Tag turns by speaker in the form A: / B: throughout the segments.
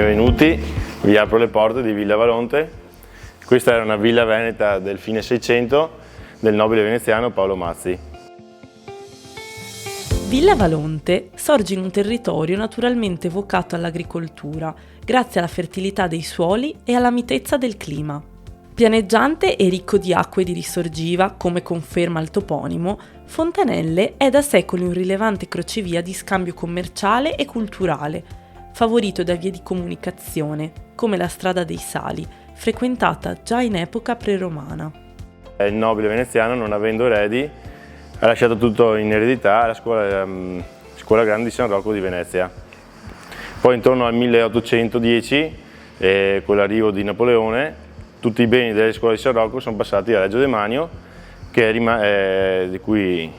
A: Benvenuti, vi apro le porte di Villa Valonte. Questa era una villa veneta del fine 600 del nobile veneziano Paolo Mazzi.
B: Villa Valonte sorge in un territorio naturalmente vocato all'agricoltura, grazie alla fertilità dei suoli e alla mitezza del clima. Pianeggiante e ricco di acque di risorgiva, come conferma il toponimo, Fontanelle è da secoli un rilevante crocevia di scambio commerciale e culturale, favorito da vie di comunicazione, come la Strada dei Sali, frequentata già in epoca preromana.
A: Il nobile veneziano, non avendo eredi, ha lasciato tutto in eredità alla scuola grande di San Rocco di Venezia. Poi intorno al 1810, con l'arrivo di Napoleone, tutti i beni delle scuole di San Rocco sono passati a Reggio Demanio, di cui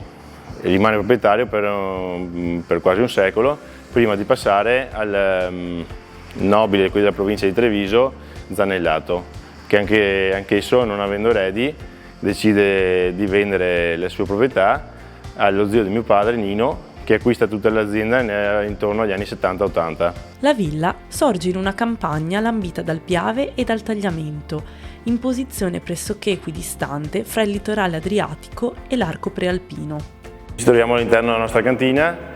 A: rimane proprietario per quasi un secolo, prima di passare al nobile qui della provincia di Treviso, Zanellato, che anch'esso, non avendo eredi, decide di vendere la sua proprietà allo zio di mio padre, Nino, che acquista tutta l'azienda intorno agli anni 70-80.
B: La villa sorge in una campagna lambita dal Piave e dal Tagliamento, in posizione pressoché equidistante fra il litorale adriatico e l'arco prealpino.
A: Ci troviamo all'interno della nostra cantina,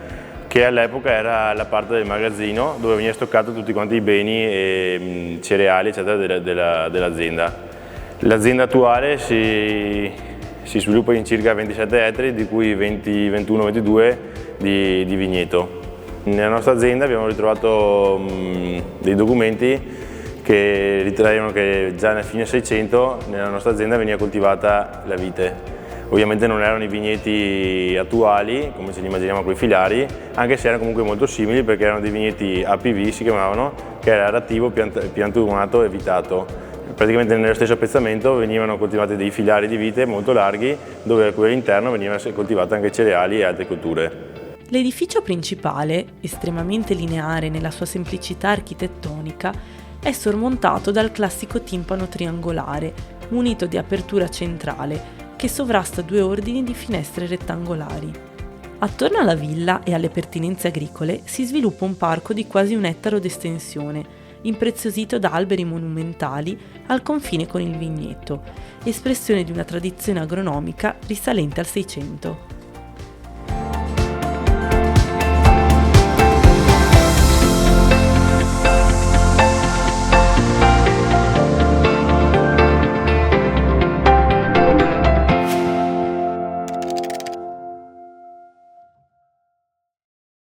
A: che all'epoca era la parte del magazzino dove veniva stoccato tutti quanti i beni e cereali eccetera dell'azienda. L'azienda attuale si sviluppa in circa 27 ettari, di cui 21-22 di vigneto. Nella nostra azienda abbiamo ritrovato dei documenti che ritraevano che già nel fine 600 nella nostra azienda veniva coltivata la vite. Ovviamente non erano i vigneti attuali, come ce li immaginiamo con i filari, anche se erano comunque molto simili perché erano dei vigneti APV, si chiamavano, che era arattivo, piantumato e vitato. Praticamente nello stesso appezzamento venivano coltivati dei filari di vite molto larghi, dove all'interno venivano coltivate anche cereali e altre colture.
B: L'edificio principale, estremamente lineare nella sua semplicità architettonica, è sormontato dal classico timpano triangolare, munito di apertura centrale, che sovrasta due ordini di finestre rettangolari. Attorno alla villa e alle pertinenze agricole si sviluppa un parco di quasi 1 ettaro d'estensione, impreziosito da alberi monumentali al confine con il vigneto, espressione di una tradizione agronomica risalente al 600.